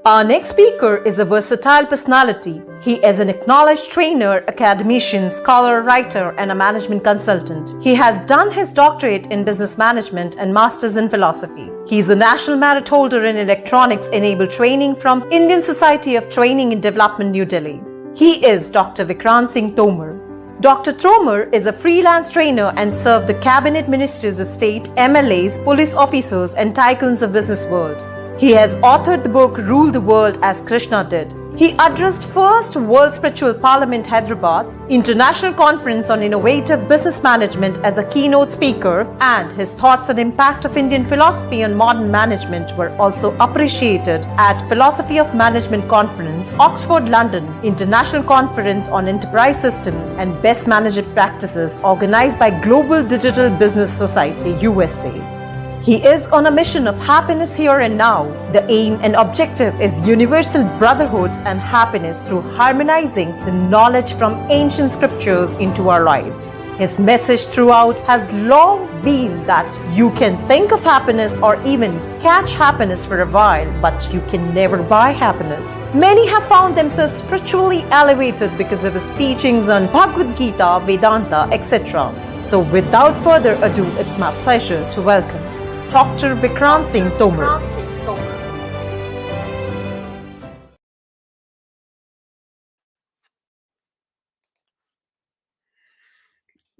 Our next speaker is a versatile personality. He is an acknowledged trainer, academician, scholar, writer, and a management consultant. He has done his doctorate in business management and master's in philosophy. He is a national merit holder in electronics-enabled training from Indian Society of Training and Development, New Delhi. He is Dr. Vikrant Singh Tomar. Dr. Tomar is a freelance trainer and served the cabinet ministers of state, MLAs, police officers, and tycoons of business world. He has authored the book Rule the World as Krishna Did. He addressed first World Spiritual Parliament Hyderabad International Conference on Innovative Business Management as a keynote speaker, and his thoughts on impact of Indian philosophy on modern management were also appreciated at Philosophy of Management Conference, Oxford, London, International Conference on Enterprise System and Best Management Practices organized by Global Digital Business Society, USA. He is on a mission of happiness here and now. The aim and objective is universal brotherhood and happiness through harmonizing the knowledge from ancient scriptures into our lives. His message throughout has long been that you can think of happiness or even catch happiness for a while, but you can never buy happiness. Many have found themselves spiritually elevated because of his teachings on Bhagavad Gita, Vedanta, etc. So without further ado, it's my pleasure to welcome Dr. Vikrant Singh Tomar.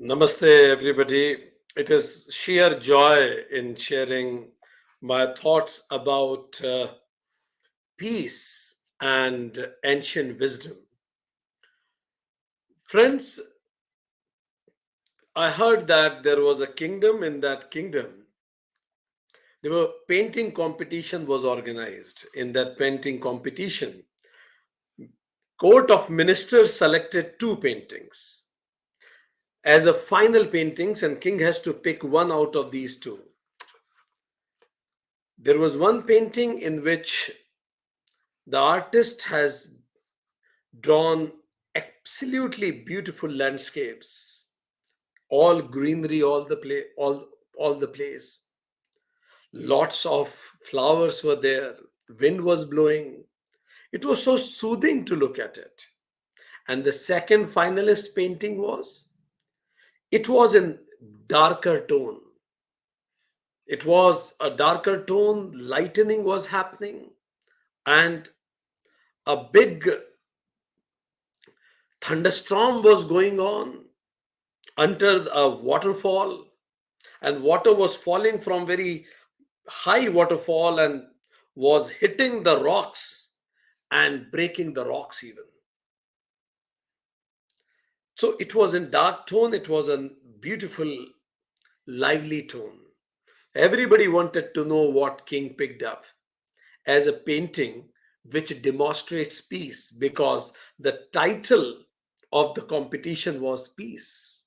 Namaste, everybody. It is sheer joy in sharing my thoughts about peace and ancient wisdom. Friends, I heard that there was a kingdom. In that kingdom, there were painting competition was organized. In that painting competition, court of ministers selected two paintings as a final paintings, and king has to pick one out of these two. There was one painting in which the artist has drawn absolutely beautiful landscapes, all greenery, all the place. Lots of flowers were there. Wind was blowing. It was so soothing to look at it. And the second finalist painting was in darker tone. It was a darker tone, lightening was happening, and a big thunderstorm was going on under a waterfall, and water was falling from very high waterfall and was hitting the rocks and breaking the rocks even. So it was in dark tone, it was a beautiful, lively tone. Everybody wanted to know what king picked up as a painting which demonstrates peace, because the title of the competition was peace.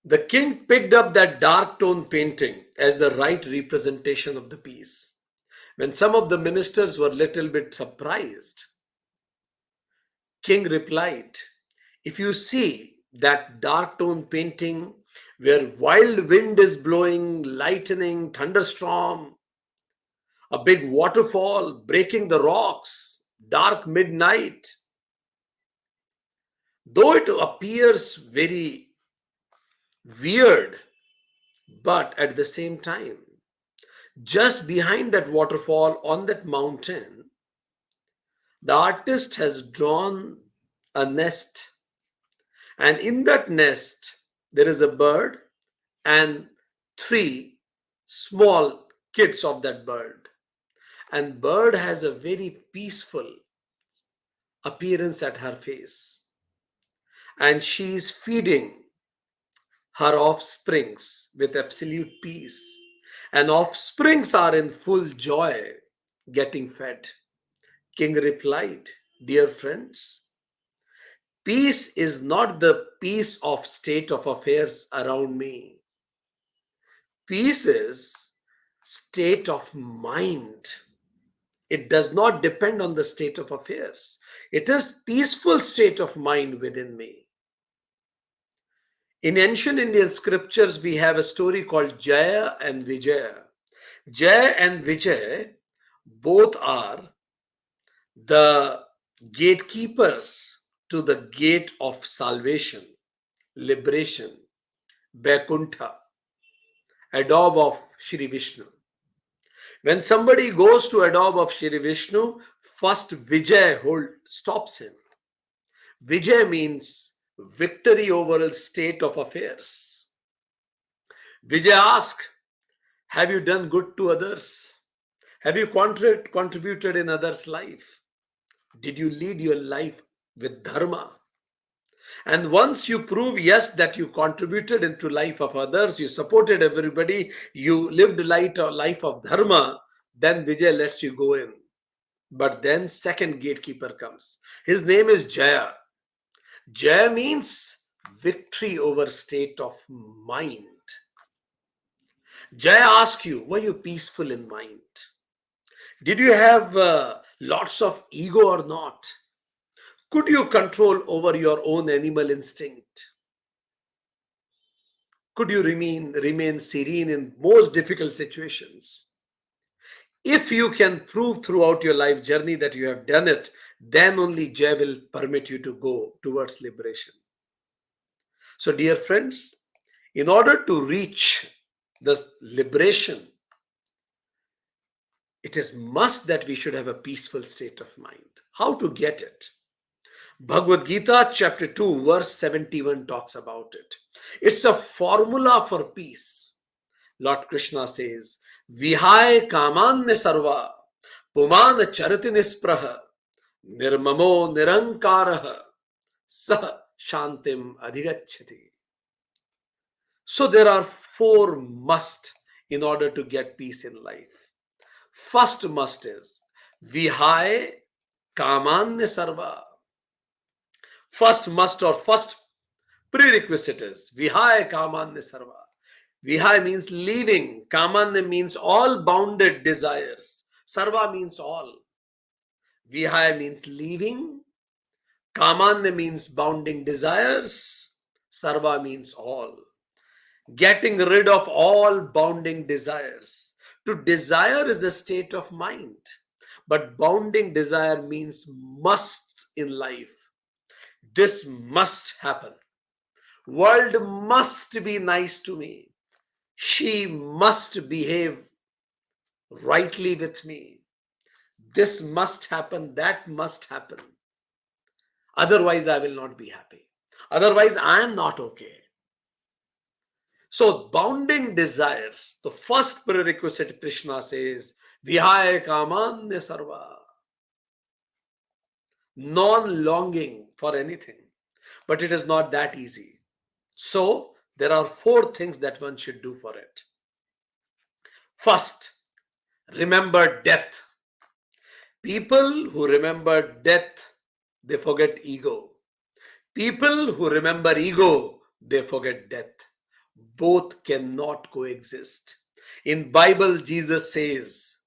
The king picked up that dark tone painting as the right representation of the peace. When some of the ministers were a little bit surprised, king replied, if you see that dark tone painting where wild wind is blowing, lightning, thunderstorm, a big waterfall breaking the rocks, dark midnight, though it appears very weird, but at the same time, just behind that waterfall on that mountain, the artist has drawn a nest, and in that nest there is a bird and three small kids of that bird, and bird has a very peaceful appearance at her face, and she is feeding her offsprings with absolute peace, and offsprings are in full joy getting fed. King replied, dear friends, peace is not the peace of state of affairs around me. Peace is state of mind. It does not depend on the state of affairs. It is peaceful state of mind within me. In ancient Indian scriptures, we have a story called Jaya and Vijaya. Jaya and Vijay Both are the gatekeepers to the gate of salvation, liberation, Vaikuntha, adobe of Shri Vishnu. When somebody goes to adobe of Shri Vishnu, first Vijay stops him. Vijay means victory over a state of affairs. Vijay asks, have you done good to others? Have you contributed in others' life? Did you lead your life with dharma? And once you prove yes that you contributed into life of others, you supported everybody, you lived a life of dharma, then Vijay lets you go in. But then second gatekeeper comes. His name is Jaya. Jaya means victory over state of mind. Jaya asks you, were you peaceful in mind? Did you have lots of ego or not? Could you control over your own animal instinct? Could you remain serene in most difficult situations? If you can prove throughout your life journey that you have done it, then only Jai will permit you to go towards liberation. So, dear friends, in order to reach this liberation, it is must that we should have a peaceful state of mind. How to get it? Bhagavad Gita chapter 2 verse 71 talks about it. It's a formula for peace. Lord Krishna says, Vihai kamanya sarva puman charati nispraha nirmamo nirankaraha sah shantim adhigacchati. So there are four must in order to get peace in life. First must is Vihai kamanya sarva. First must or first prerequisite is Vihai kamanya sarva. Vihai means leaving. Kamanya means all bounded desires. Sarva means all. Vihai means leaving. Kamanya means bounding desires. Sarva means all. Getting rid of all bounding desires. To desire is a state of mind. But bounding desire means musts in life. This must happen. World must be nice to me. She must behave rightly with me. This must happen, that must happen. Otherwise, I will not be happy. Otherwise, I am not okay. So, bounding desires, the first prerequisite Krishna says, Vihaya kamanya sarva. Non-longing for anything. But it is not that easy. So, there are four things that one should do for it. First, remember death. People who remember death, they forget ego. People who remember ego, they forget death. Both cannot coexist. In Bible, Jesus says,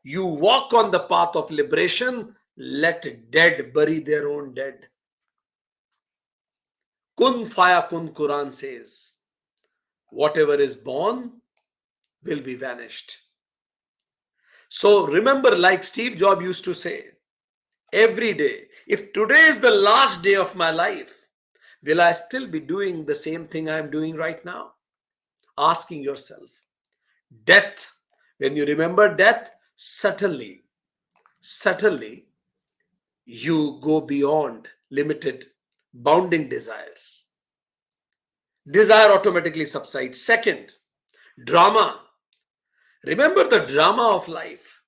you walk on the path of liberation, let dead bury their own dead. Kun faya kun Quran says, whatever is born will be vanished. So remember, like Steve Jobs used to say, every day, if today is the last day of my life, will I still be doing the same thing I am doing right now? Asking yourself. Death, when you remember death, subtly, you go beyond limited bounding desires. Desire automatically subsides. Second, drama. Remember the drama of life.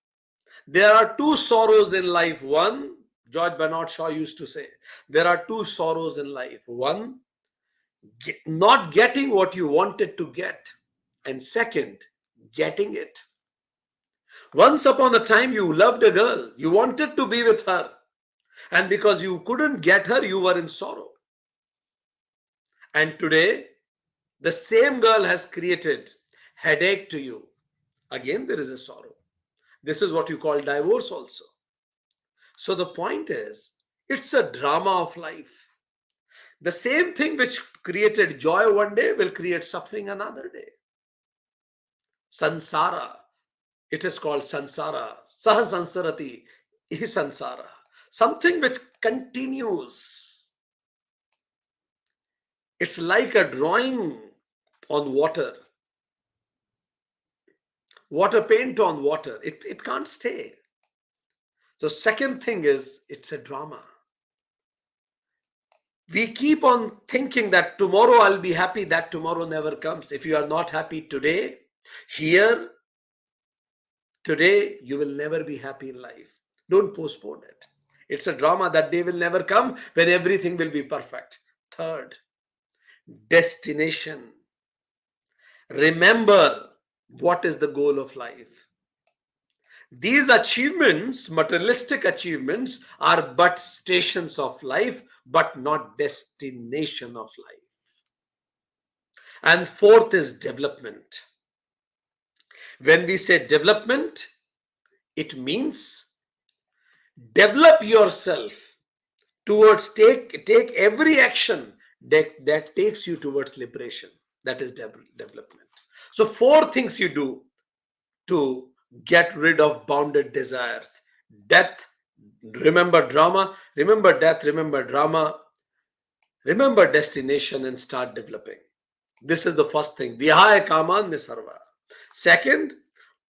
There are two sorrows in life. One, George Bernard Shaw used to say, there are two sorrows in life. One, not getting what you wanted to get. And second, getting it. Once upon a time, you loved a girl. You wanted to be with her. And because you couldn't get her, you were in sorrow. And today, the same girl has created headache to you. Again, there is a sorrow. This is what you call divorce also. So the point is, it's a drama of life. The same thing which created joy one day will create suffering another day. Sansara, It is called sansara. Saha sansarati ihi sansara. Something which continues. It's like a drawing on water. Water paint on water. It can't stay. So second thing is it's a drama. We keep on thinking that tomorrow I'll be happy. That tomorrow never comes. If you are not happy today, here, today, you will never be happy in life. Don't postpone it. It's a drama. That day will never come when everything will be perfect. Third, destination. Remember what is the goal of life. These achievements, materialistic achievements, are but stations of life, but not destination of life. And fourth is development. When we say development, it means develop yourself towards take every action that takes you towards liberation. That is development. So four things you do to get rid of bounded desires: death, remember drama, remember death, remember drama, remember destination, and start developing. This is the first thing. Vihaya kaman nisarva. Second,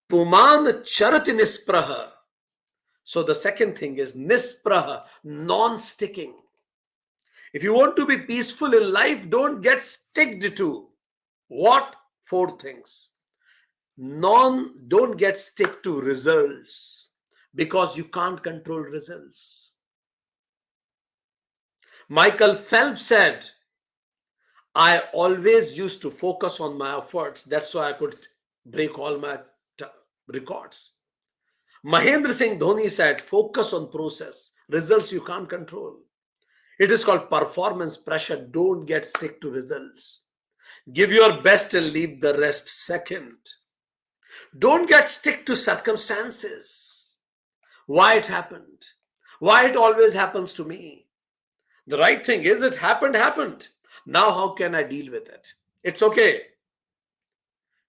puman charati nispraha. So the second thing is nispraha, non-sticking. If you want to be peaceful in life, don't get sticked to what? Four things. Don't get stick to results, because you can't control results. Michael Phelps said, I always used to focus on my efforts. That's why I could break all my records. Mahendra Singh Dhoni said, focus on process. Results you can't control. It is called performance pressure. Don't get stick to results. Give your best and leave the rest second. Don't get stick to circumstances. Why it happened? Why it always happens to me? The right thing is it happened. Now how can I deal with it? It's okay.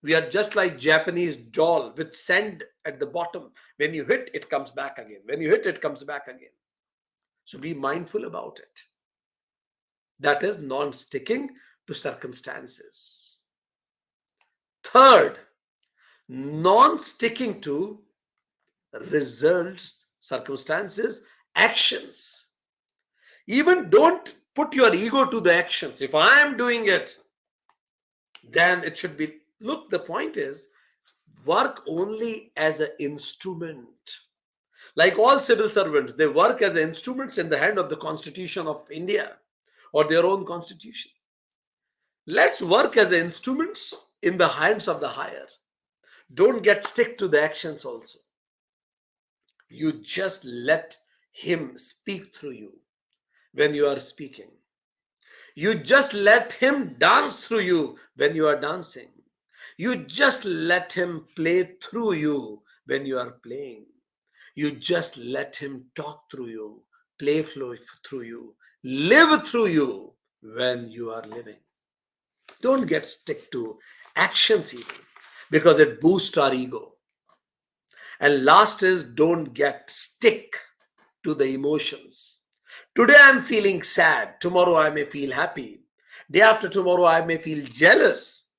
We are just like Japanese doll with sand at the bottom. When you hit, it comes back again. When you hit, it comes back again. So be mindful about it. That is non-sticking to circumstances. Third, non-sticking to results, circumstances, actions. Even don't put your ego to the actions. If I am doing it, then it should be. Look, the point is, work only as an instrument. Like all civil servants, they work as instruments in the hand of the Constitution of India or their own constitution. Let's work as instruments in the hands of the higher. Don't get stick to the actions also. You just let him speak through you when you are speaking. You just let him dance through you when you are dancing. You just let him play through you when you are playing. You just let him talk through you, play flow through you, live through you when you are living. Don't get stick to actions even, because it boosts our ego. And last is, don't get stick to the emotions. Today I'm feeling sad. Tomorrow I may feel happy. Day after tomorrow I may feel jealous.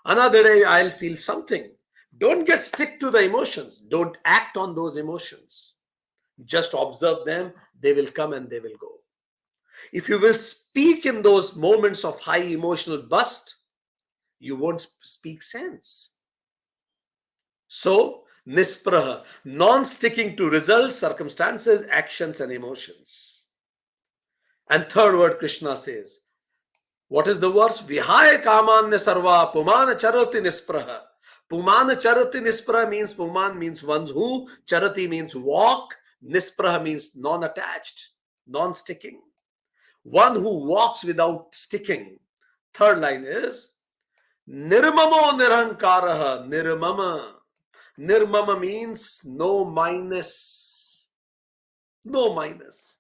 Another day I'll feel something. Don't get stick to the emotions. Don't act on those emotions. Just observe them. They will come and they will go. If you will speak in those moments of high emotional burst, you won't speak sense. So, nispraha, non-sticking to results, circumstances, actions, and emotions. And third word, Krishna says, what is the verse? Vihaya kaman sarva pumana charati nispraha. Pumana charati nispraha means, puman means one who, charati means walk, nispraha means non-attached, non-sticking. One who walks without sticking. Third line is nirmamo nirankaraha. Nirmama. Nirmama means no minus. No minus.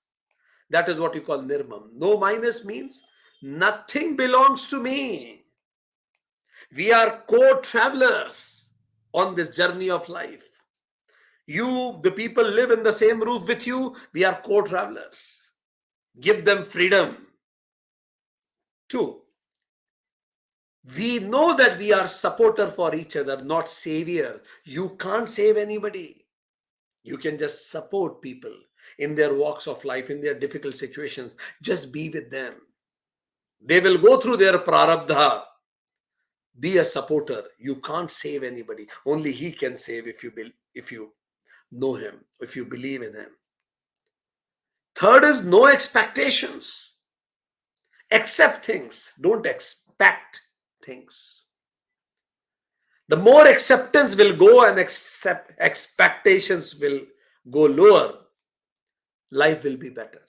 That is what you call nirmam. No minus means nothing belongs to me. We are co-travelers on this journey of life. You, the people live in the same roof with you, we are co-travelers. Give them freedom. 2, we know that we are supporter for each other, not savior. You can't save anybody. You can just support people in their walks of life, in their difficult situations. Just be with them. They will go through their prarabdha. Be a supporter. You can't save anybody. Only he can save if you know him, if you believe in him. 3rd is no expectations. Accept things. Don't expect things. The more acceptance will go and expectations will go lower, life will be better.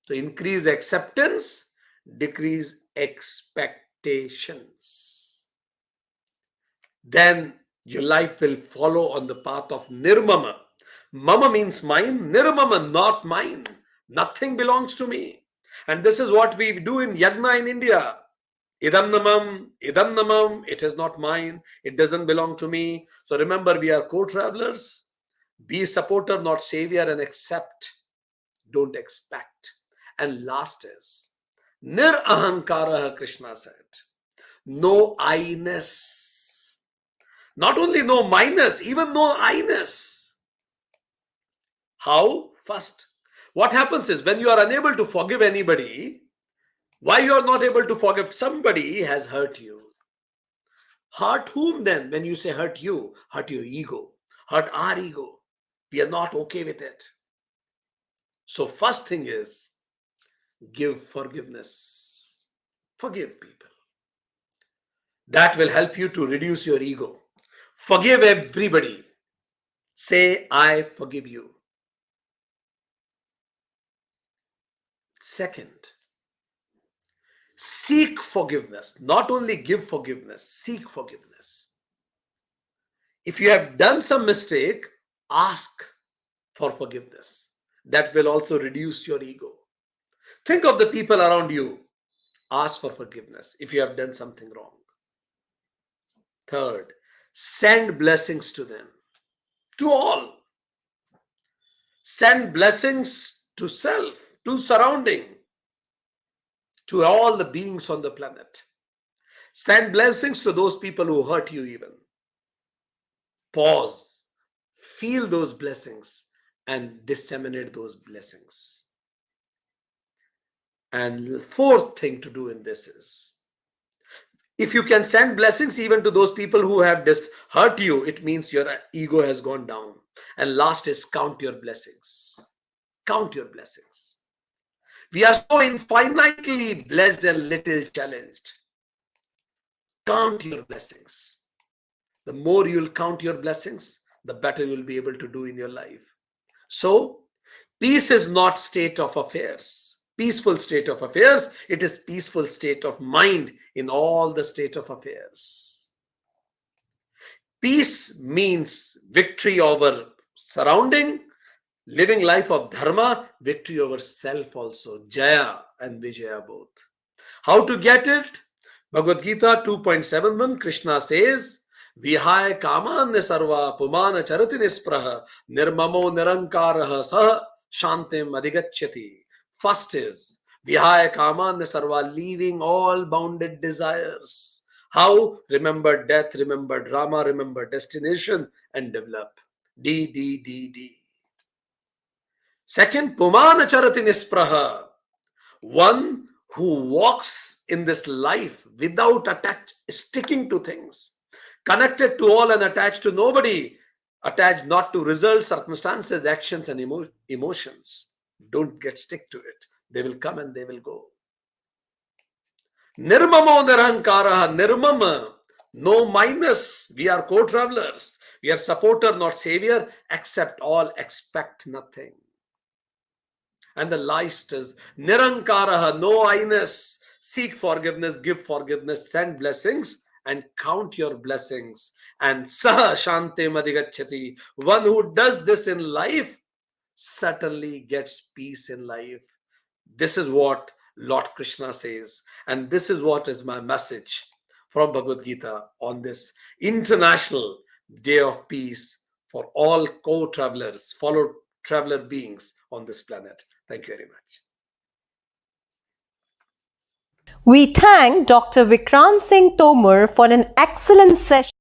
So increase acceptance, decrease expectations. Then your life will follow on the path of nirmama. Mama means mine, nirmama, not mine. Nothing belongs to me. And this is what we do in yagna in India. Idam namam, it is not mine, it doesn't belong to me. So remember, we are co-travelers. Be a supporter, not savior, and accept. Don't expect. And last is nirahankara, Krishna said. No I-ness. Not only no minus, even no I-ness. How? First, what happens is when you are unable to forgive anybody, why you are not able to forgive? Somebody has hurt you. Hurt whom then? When you say hurt you, hurt your ego, hurt our ego. We are not okay with it. So first thing is give forgiveness. Forgive people. That will help you to reduce your ego. Forgive everybody. Say, I forgive you. Second, seek forgiveness. Not only give forgiveness, seek forgiveness. If you have done some mistake, ask for forgiveness. That will also reduce your ego. Think of the people around you. Ask for forgiveness if you have done something wrong. Third, send blessings to them. To all. Send blessings to self, to surrounding, to all the beings on the planet. Send blessings to those people who hurt you even. Pause. Feel those blessings and disseminate those blessings. And the fourth thing to do in this is, if you can send blessings even to those people who have hurt you, it means your ego has gone down. And last is count your blessings. Count your blessings. We are so infinitely blessed and little challenged. Count your blessings. The more you'll count your blessings, the better you'll be able to do in your life. So, peace is not state of affairs. Peaceful state of affairs. It is peaceful state of mind in all the state of affairs. Peace means victory over surrounding, living life of dharma, victory over self also. Jaya and Vijaya both. How to get it? Bhagavad Gita 2.71, Krishna says, Vihaya kamanya sarva pumana charati nispraha nirmamo nirankaraha sah shantim adhigachyati. First is Vihaya kamanya sarva, leaving all bounded desires. How? Remember death, remember drama, remember destination, and develop. D. Second, Pumana charati nispraha. One who walks in this life without sticking to things, connected to all and attached to nobody, attached not to results, circumstances, actions, and emotions. Don't get stick to it. They will come and they will go. Nirmamo nirankaraha, nirmama, no minus. We are co-travelers. We are supporter, not savior. Accept all, expect nothing. And the last is nirankaraha, no I-ness. Seek forgiveness, give forgiveness, send blessings, and count your blessings. And saha shantim adhigachyati. One who does this in life certainly gets peace in life. This is what Lord Krishna says. And this is what is my message from Bhagavad Gita on this International day of peace for all co-travelers, fellow traveler beings on this planet. Thank you very much. We thank Dr. Vikrant Singh Tomar for an excellent session.